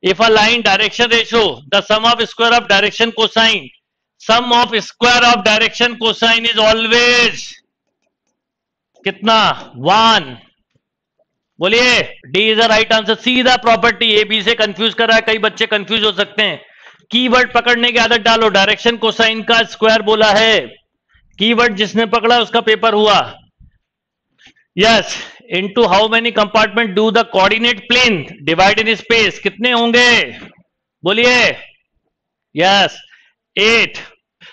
If a line direction ratio, the sum of square of direction cosine, sum of square of direction cosine is always कितना 1. बोलिए D is the right answer. सीधा property. A B से confuse कर रहा है, कई बच्चे confuse हो सकते हैं. कीवर्ड पकड़ने की आदत डालो. डायरेक्शन कोसाइन का स्क्वायर बोला है, कीवर्ड जिसने पकड़ा उसका पेपर हुआ. Yes. Into how many compartment do the coordinate plane divide in space. कितने होंगे बोलिए. Yes 8.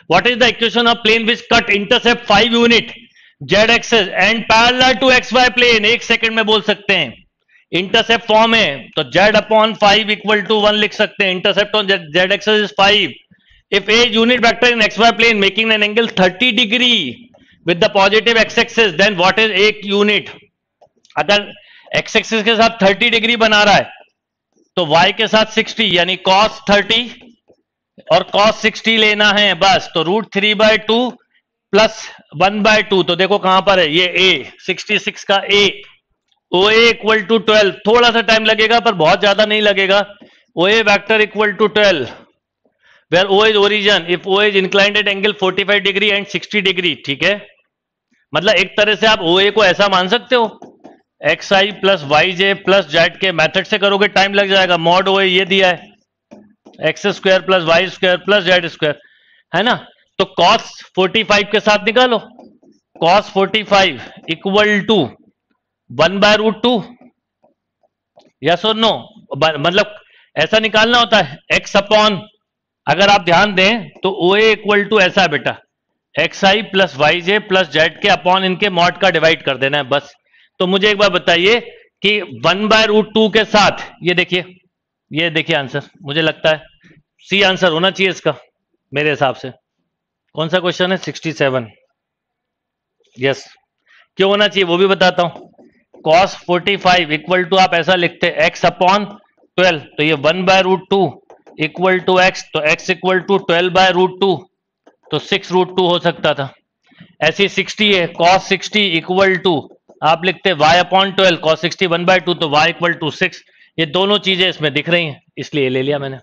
What is the equation of plane which cut intercept 5 unit z axis and parallel to x y plane. एक second में बोल सकते हैं. Intercept form है तो जेड अपॉन 5 इक्वल टू 1 लिख सकते हैं. Intercept on z axis is 5. If a unit vector in x y plane making an angle 30 degree with the positive x axis, then what is एक unit. अगर x axis के साथ 30 degree बना रहा है तो वाई के साथ 60 यानी cos 30 और cos 60 लेना है बस. तो √3/2 प्लस 1/2. तो देखो कहां पर है ये a 66 का a. OA equal to 12. थोड़ा सा टाइम लगेगा पर बहुत ज्यादा नहीं लगेगा. OA vector equal to 12 where O is origin if O is inclined at angle 45 degree and 60 degree. ठीक है, मतलब एक तरह से आप OA को ऐसा मान सकते हो xi plus yj plus Z के मेथड से करोगे टाइम लग जाएगा. मॉड OA ये दिया है x² plus y² plus z², है ना. तो cos 45 के साथ निकालो. cos 45 equal to 1/√2. यस और नो. मतलब ऐसा निकालना होता है x अपॉन, अगर आप ध्यान दें तो OA इक्वल टू ऐसा है बेटा xi plus yj plus Z के अपॉन इनके मॉड का डिवाइड कर देना है बस. तो मुझे एक बार बताइए कि 1/√2 के साथ ये देखिए आंसर. मुझे लगता है सी आंसर होना चाहिए इसका मेरे हिसाब से. कौन सा क्वेश्चन है 67. यस. क्यों होना चाहिए वो भी बताता हूं. cos 45 इक्वल टू आप ऐसा लिखते x अपॉन 12. तो ये 1/√2 इक्वल टू x, तो x इक्वल टू 12/√2. तो 6√2 हो सकता था. ऐसी 60 है cos 60 इक्वल टू आप लिखते y अपॉन 12. cos 60 1/2 तो y इक्वल टू 6. ये दोनों चीजें इसमें दिख रही हैं इसलिए ले लिया मैंने.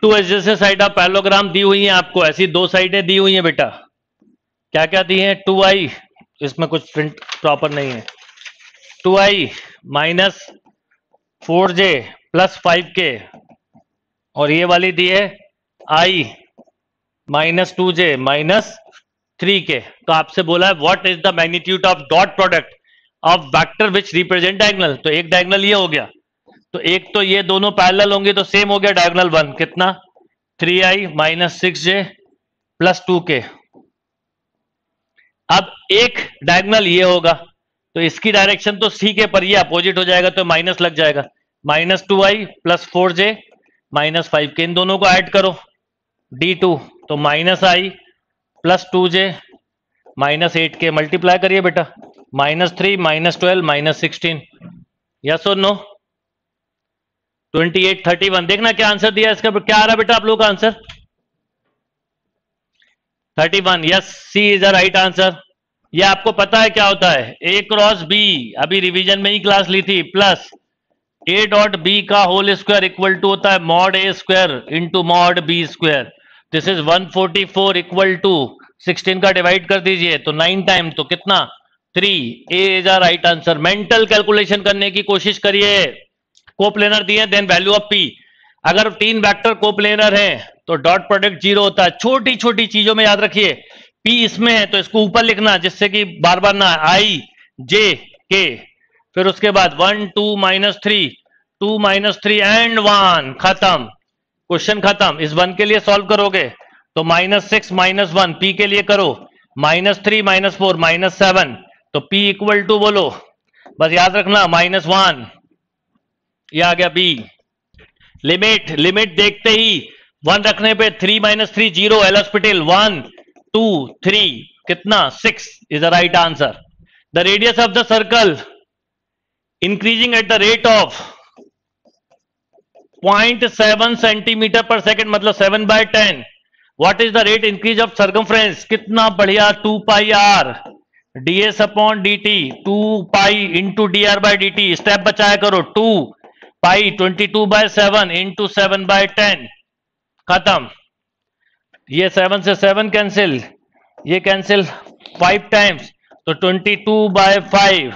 2 एडजेसेंट साइड ऑफ पैरेललोग्राम दी हुई है आपको. ऐसी दो साइडें दी हुई हैं बेटा. क्या क्या दी हैं. 2i, इसमें कुछ प्रिंट प्रॉपर नहीं है. 2i minus 4j plus 5k और ये वाली दी है i minus 2j minus 3k. तो आपसे बोला है what is the magnitude of dot product of vector which represent diagonal. तो एक डायगोनल ये हो गया, तो एक तो ये दोनों पैरेलल होंगे तो सेम हो गया डायगोनल 1. कितना 3i minus 6j plus 2k. अब एक डायगोनल ये होगा तो इसकी डायरेक्शन तो सी के पर ये अपोजिट हो जाएगा तो माइनस लग जाएगा. Minus 2i plus 4j minus 5k. इन दोनों को ऐड करो d2 तो minus i plus 2j minus 8k. Multiply करिए बेटा. Minus 3 minus 12 minus 16. यस और नो. 28 31. देखना क्या आंसर दिया इसका. क्या आ रहा बेटा आप लोगों का answer 31. Yes, C is the right answer. ये आपको पता है क्या होता है a क्रॉस b, अभी रिवीजन में ही क्लास ली थी, प्लस a डॉट b का होल स्क्वायर इक्वल टू होता है mod a square into mod b square. This is 144 equal to 16 का डिवाइड कर दीजिए तो 9 टाइम तो कितना 3. a is the right answer. Mental calculation करने की कोशिश करिए. कोप्लेनर दिए देन वैल्यू ऑफ p. अगर 3 वेक्टर कोप्लेनर हैं तो डॉट प्रोडक्ट 0 होता है. छोटी छोटी चीजों में याद रखिए. p इसमें है तो इसको ऊपर लिखना जिससे कि बार बार ना i j k. फिर उसके बाद 1 2 माइनस 3 2 माइनस 3 एंड 1. खत्म. क्वेश्चन खत्म. इस 1 के लिए सॉल्व करोगे तो माइनस 6 माइनस 1. p के लिए करो माइनस 3 माइनस 4 माइनस 7. तो p इक्वल टू बोलो बस याद रखना माइनस 1. ये आ गया b. लिमिट देखते ही 1 रखने पे 3 माइनस 3 0. एल हॉस्पिटल 1 2 3 कितना 6 is the right answer. The radius of the circle increasing at the rate of 0.7 centimetre पर सेकेंड मतलब 7/10. What is the rate increase of circumference. कितना बढ़िया 2 पाई r ds upon dt 2 pi into dr by dt. Step बचाया करो 2 पाई 22/7 into 7/10, खत्म। ये 7 से 7 cancel, ये कैंसिल 5 टाइम्स, तो 22/5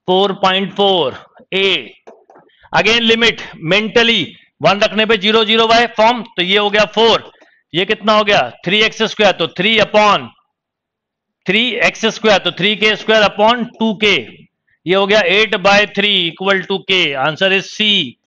4.4 ए। अगेन लिमिट मेंटली 1 रखने पे 0 0 बाय फॉर्म, तो ये हो गया 4, ये कितना हो गया 3x², तो 3/3x², तो 3k² अपॉन 2k, ये हो गया 8/3 equal to k। Answer is C,